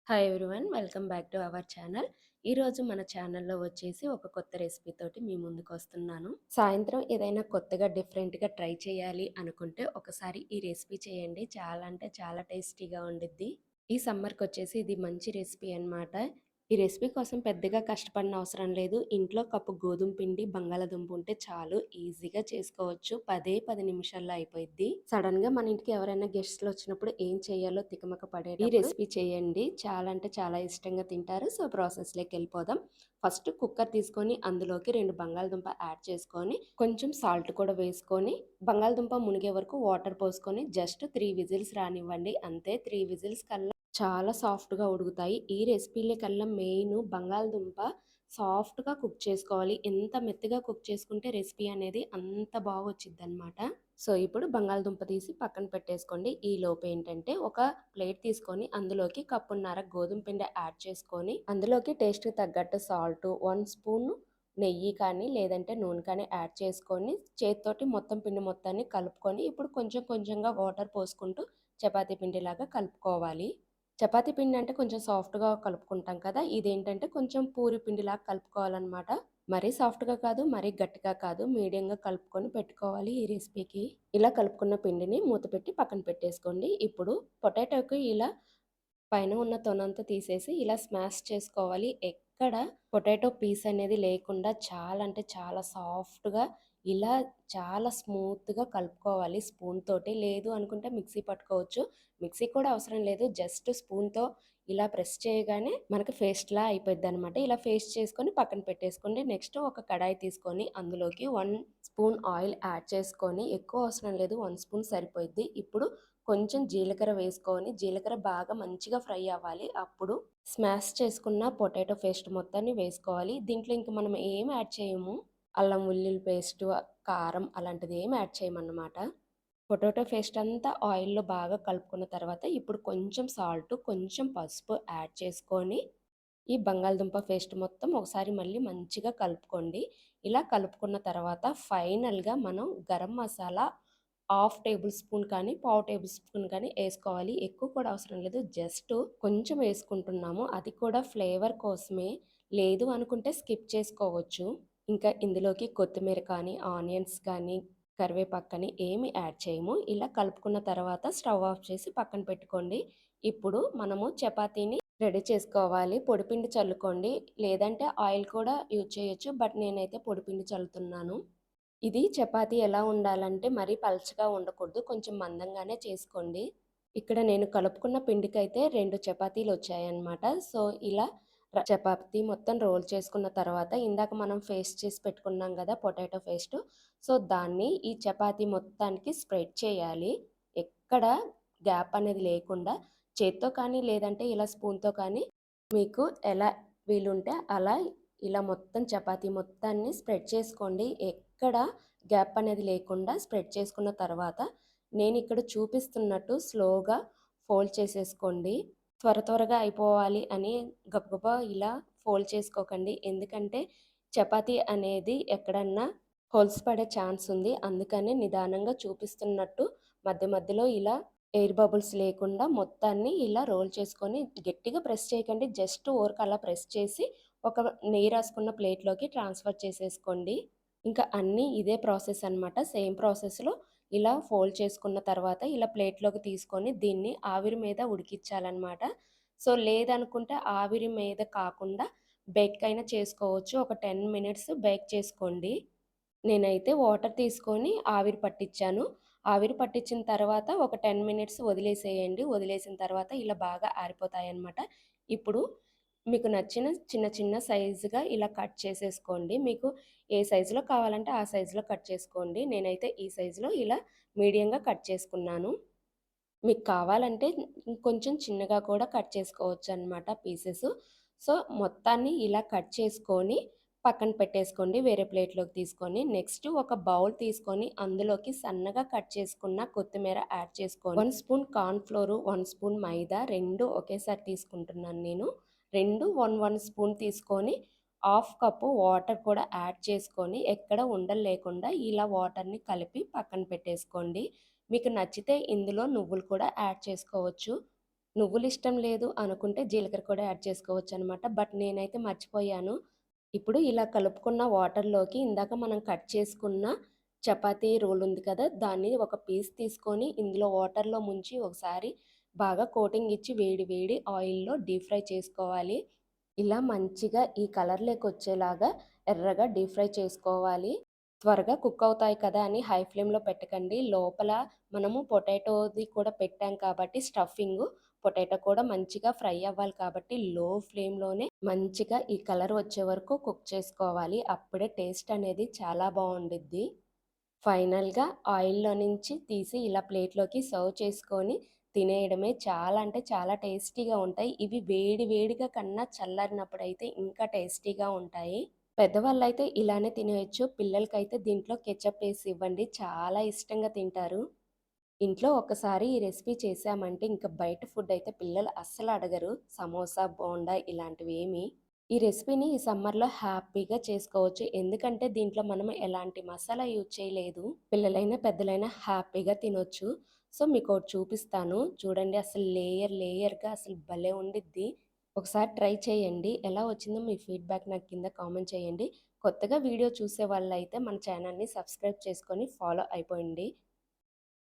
Hi everyone, welcome back to our channel. ఈరోజు మన ఛానల్లో వచ్చేసి ఒక కొత్త రెసిపీ తోటి మీ ముందుకు వస్తున్నాను. సాయంత్రం ఏదైనా కొత్తగా డిఫరెంట్గా ట్రై చేయాలి అనుకుంటే ఒకసారి ఈ రెసిపీ చేయండి. చాలా అంటే చాలా టేస్టీగా ఉండిద్ది. ఈ సమ్మర్కి వచ్చేసి ఇది మంచి రెసిపీ అన్నమాట. ఈ రెసిపీ కోసం పెద్దగా కష్టపడిన అవసరం లేదు. ఇంట్లో కప్పు గోధుమ పిండి, బంగాళాదుంప ఉంటే చాలు, ఈజీగా చేసుకోవచ్చు. 10 నిమిషాల్లో అయిపోయిద్ది. సడన్ గా మన ఇంటికి ఎవరైనా గెస్ట్లు వచ్చినప్పుడు ఏం చేయాలో తికమక పడేటప్పుడు ఈ రెసిపీ చేయండి. చాలా అంటే చాలా ఇష్టంగా తింటారు. సో ప్రాసెస్ లోకి వెళ్ళిపోదాం. ఫస్ట్ కుక్కర్ తీసుకొని అందులోకి 2 బంగాళదుంప యాడ్ చేసుకొని కొంచెం సాల్ట్ కూడా వేసుకొని బంగాళదుంప మునిగే వరకు వాటర్ పోసుకొని జస్ట్ 3 విజిల్స్ రానివ్వండి. అంతే. 3 విజిల్స్ కల్లా చాలా సాఫ్ట్‌గా ఉడుకుతాయి. ఈ రెసిపీ‌ల కల్లా మెయిను బంగాళదుంప సాఫ్ట్‌గా కుక్ చేసుకోవాలి. ఎంత మెత్తగా కుక్ చేసుకుంటే రెసిపీ అనేది అంత బాగొచ్చిద్దనమాట. సో, ఇప్పుడు బంగాళదుంప తీసి పక్కన పెట్టేసుకోండి. ఈలోపు ఏంటంటే ఒక ప్లేట్ తీసుకొని అందులోకి కప్పున్నర గోధుమ పిండి యాడ్ చేసుకొని, అందులోకి టేస్ట్‌కి తగ్గట్టు సాల్టు, 1 స్పూను నెయ్యి కానీ లేదంటే నూనె కానీ యాడ్ చేసుకొని చేత్తోటి మొత్తం పిండి మొత్తాన్ని కలుపుకొని ఇప్పుడు కొంచెం కొంచెంగా వాటర్ పోసుకుంటూ చపాతీ పిండిలాగా కలుపుకోవాలి. చపాతీ పిండి అంటే కొంచెం సాఫ్ట్‌గా కలుపుకుంటాం కదా! ఇదేంటంటే కొంచెం పూరి పిండిలాగా కలుపుకోవాలనమాట. మరీ సాఫ్ట్‌గా కాదు, మరీ గట్టిగా కాదు. మీడియంగా కలుపుకొని పెట్టుకోవాలి ఈ రెసిపీకి. ఇలా కలుపుకున్న పిండిని మూత పెట్టి పక్కన పెట్టేసుకోండి. ఇప్పుడు పొటాటోకి ఇలా పైన ఉన్న తొనంతా తీసేసి ఇలా స్మాష్ చేసుకోవాలి. ఎక్కడ పొటాటో పీస్ అనేది లేకుండా చాలా అంటే చాలా సాఫ్ట్‌గా ఇలా చాలా స్మూత్‌గా కలుపుకోవాలి స్పూన్ తోటి. లేదు అనుకుంటే మిక్సీ పట్టుకోవచ్చు. మిక్సీ కూడా అవసరం లేదు. జస్ట్ స్పూన్‌తో ఇలా ప్రెస్ చేయగానే మనకి పేస్ట్‌లా అయిపోయిద్దనమాట. ఇలా పేస్ట్ చేసుకొని పక్కన పెట్టేసుకోండి. నెక్స్ట్ ఒక కడాయి తీసుకొని అందులోకి 1 స్పూన్ ఆయిల్ యాడ్ చేసుకొని, ఎక్కువ అవసరం లేదు, 1 స్పూన్ సరిపోయిద్ది. ఇప్పుడు కొంచెం జీలకర్ర వేసుకొని, జీలకర్ర బాగా మంచిగా ఫ్రై అవ్వాలి. అప్పుడు స్మాష్ చేసుకున్న పొటాటో పేస్ట్ మొత్తాన్ని వేసుకోవాలి. దీంట్లో ఇంక మనం ఏం యాడ్ చేయము. అల్లం వెల్లుల్లి పేస్టు, కారం అలాంటిది ఏమి యాడ్ చేయమన్నమాట. పొటాటో పేస్ట్ అంతా ఆయిల్‌లో బాగా కలుపుకున్న తర్వాత ఇప్పుడు కొంచెం సాల్టు, కొంచెం పసుపు యాడ్ చేసుకొని ఈ బంగాళదుంప పేస్ట్ మొత్తం ఒకసారి మళ్ళీ మంచిగా కలుపుకోండి. ఇలా కలుపుకున్న తర్వాత ఫైనల్‌గా మనం garam masala half table spoon కానీ, పావు టేబుల్ స్పూన్ కానీ ఏసుకోవాలి. ఎక్కువ కూడా అవసరం లేదు. జస్ట్ కొంచెం వేసుకుంటున్నాము. అది కూడా ఫ్లేవర్ కోసమే. లేదు అనుకుంటే స్కిప్ చేసుకోవచ్చు. ఇంకా ఇందులోకి కొత్తిమీర కానీ, ఆనియన్స్ కానీ, కరివేపాకు కానీ ఏమి యాడ్ చేయము. ఇలా కలుపుకున్న తర్వాత స్టవ్ ఆఫ్ చేసి పక్కన పెట్టుకోండి. ఇప్పుడు మనము చపాతీని రెడీ చేసుకోవాలి. పొడిపిండి చల్లుకోండి. లేదంటే ఆయిల్ కూడా యూజ్ చేయొచ్చు. బట్ నేనైతే పొడిపిండి చల్లుతున్నాను. ఇది చపాతీ ఎలా ఉండాలంటే మరీ పలచగా ఉండకూడదు. కొంచెం మందంగానే చేసుకోండి. ఇక్కడ నేను కలుపుకున్న పిండికైతే 2 చపాతీలొచ్చాయన్నమాట. సో, ఇలా చపాతీ మొత్తం రోల్ చేసుకున్న తర్వాత ఇందాక మనం పేస్ట్ చేసి పెట్టుకున్నాం గదా! Potato paste. సో, దాన్ని ఈ చపాతీ మొత్తానికి స్ప్రెడ్ చేయాలి. ఎక్కడ గ్యాప్ అనేది లేకుండా చేత్తో కానీ, లేదంటే ఇలా స్పూన్‌తో కానీ మీకు ఎలా వీలుంటే అలా ఇలా మొత్తం చపాతీ మొత్తాన్ని స్ప్రెడ్ చేసుకోండి. ఎక్కడ గ్యాప్ అనేది లేకుండా స్ప్రెడ్ చేసుకున్న తర్వాత నేనిక్కడ చూపిస్తున్నట్టు స్లోగా ఫోల్డ్ చేసేసుకోండి. త్వరగా అయిపోవాలి అని గబగబా ఇలా ఫోల్డ్ చేసుకోకండి. ఎందుకంటే చపాతీ అనేది ఎక్కడన్నా హోల్స్ పడే ఛాన్స్ ఉంది. అందుకని నిదానంగా చూపిస్తున్నట్టు మధ్య మధ్యలో ఇలా ఎయిర్ బబుల్స్ లేకుండా మొత్తాన్ని ఇలా రోల్ చేసుకొని గట్టిగా ప్రెస్ చేయకండి. జస్ట్ ఊరక అలా ప్రెస్ చేసి ఒక నెయ్యి రాసుకున్న ప్లేట్‌లోకి ట్రాన్స్‌ఫర్ చేసేసుకోండి. ఇంకా అన్నీ ఇదే ప్రాసెస్ అనమాట. సేమ్ ప్రాసెస్‌లో ఇలా ఫోల్డ్ చేసుకున్న తర్వాత ఇలా ప్లేట్‌లోకి తీసుకొని దీన్ని ఆవిరి మీద ఉడికిచ్చాలనమాట. సో, లేదనుకుంటే ఆవిరి మీద కాకుండా బేక్ అయినా చేసుకోవచ్చు. ఒక 10 మినిట్స్ బేక్ చేసుకోండి. నేనైతే వాటర్ తీసుకొని ఆవిరి పట్టిచ్చాను. ఆవిరి పట్టించిన తర్వాత ఒక 10 మినిట్స్ వదిలేసేయండి. వదిలేసిన తర్వాత ఇలా బాగా ఆరిపోతాయన్నమాట. ఇప్పుడు మీకు నచ్చిన చిన్న చిన్న సైజుగా ఇలా కట్ చేసేసుకోండి. మీకు ఏ సైజులో కావాలంటే ఆ సైజులో కట్ చేసుకోండి. నేనైతే ఈ సైజులో ఇలా మీడియంగా కట్ చేసుకున్నాను. మీకు కావాలంటే ఇంకొంచెం చిన్నగా కూడా కట్ చేసుకోవచ్చనమాట పీసెసు. సో, మొత్తాన్ని ఇలా కట్ చేసుకొని పక్కన పెట్టేసుకోండి. వేరే ప్లేట్‌లోకి తీసుకొని, నెక్స్ట్ ఒక బౌల్ తీసుకొని అందులోకి సన్నగా కట్ చేసుకున్న కొత్తిమీర యాడ్ చేసుకొని, 1 స్పూన్ కార్న్ ఫ్లోర్, 1 స్పూన్ మైదా 2 ఒకేసారి తీసుకుంటున్నాను నేను. 2, 1 స్పూన్ తీసుకొని హాఫ్ కప్పు వాటర్ కూడా యాడ్ చేసుకొని, ఎక్కడ ఉండలు లేకుండా ఇలా వాటర్‌ని కలిపి పక్కన పెట్టేసుకోండి. మీకు నచ్చితే ఇందులో నువ్వులు కూడా యాడ్ చేసుకోవచ్చు. నువ్వులిష్టం లేదు అనుకుంటే జీలకర్ర కూడా యాడ్ చేసుకోవచ్చనమాట. బట్ నేనైతే మర్చిపోయాను. ఇప్పుడు ఇలా కలుపుకున్న వాటర్‌లోకి ఇందాక మనం కట్ చేసుకున్న చపాతీ రోల్ ఉంది కదా! దాన్ని ఒక పీస్ తీసుకొని ఇందులో వాటర్‌లో ముంచి ఒకసారి బాగా కోటింగ్ ఇచ్చి వేడి వేడి ఆయిల్‌లో డీప్ ఫ్రై చేసుకోవాలి. ఇలా మంచిగా ఈ కలర్‌లోకొచ్చేలాగా ఎర్రగా డీప్ ఫ్రై చేసుకోవాలి. త్వరగా కుక్ అవుతాయి కదా అని హై ఫ్లేమ్‌లో పెట్టకండి. లోపల మనము పొటాటోది కూడా పెట్టాం కాబట్టి స్టఫింగు, పొటాటో కూడా మంచిగా ఫ్రై అవ్వాలి కాబట్టి లో ఫ్లేమ్‌లోనే మంచిగా ఈ కలర్ వచ్చే వరకు కుక్ చేసుకోవాలి. అప్పుడే టేస్ట్ అనేది చాలా బావుండిద్ది. ఫైనల్‌గా ఆయిల్‌లో నుంచి తీసి ఇలా ప్లేట్‌లోకి సర్వ్ చేసుకొని తినేయడమే. చాలా అంటే చాలా టేస్టీగా ఉంటాయి. ఇవి వేడి వేడిగా కన్నా చల్లారినప్పుడైతే ఇంకా టేస్టీగా ఉంటాయి. పెద్దవాళ్ళైతే ఇలానే తినేయొచ్చు. పిల్లలకైతే దీంట్లో కెచప్ ఏసి ఇవ్వండి. చాలా ఇష్టంగా తింటారు. ఇంట్లో ఒక్కసారి ఈ రెసిపీ చేశామంటే ఇంక బయట ఫుడ్ అయితే పిల్లలు అస్సలు అడగరు. సమోసా, బోండా ఇలాంటివేమి. ఈ రెసిపీని ఈ సమ్మర్‌లో హ్యాపీగా చేసుకోవచ్చు. ఎందుకంటే దీంట్లో మనం ఎలాంటి మసాలా యూజ్ చేయలేదు. పిల్లలైనా, పెద్దలైనా హ్యాపీగా తినొచ్చు. సో, మీకోటి చూపిస్తాను. చూడండి అసలు లేయర్ లేయర్‌గా అసలు భలే ఉండిద్ది. ఒకసారి ట్రై చేయండి. ఎలా వచ్చిందో మీ ఫీడ్‌బ్యాక్ నాకు కింద కామెంట్ చేయండి. కొత్తగా వీడియో చూసే వాళ్ళైతే మన ఛానల్‌ని సబ్స్క్రైబ్ చేసుకొని ఫాలో అయిపోండి.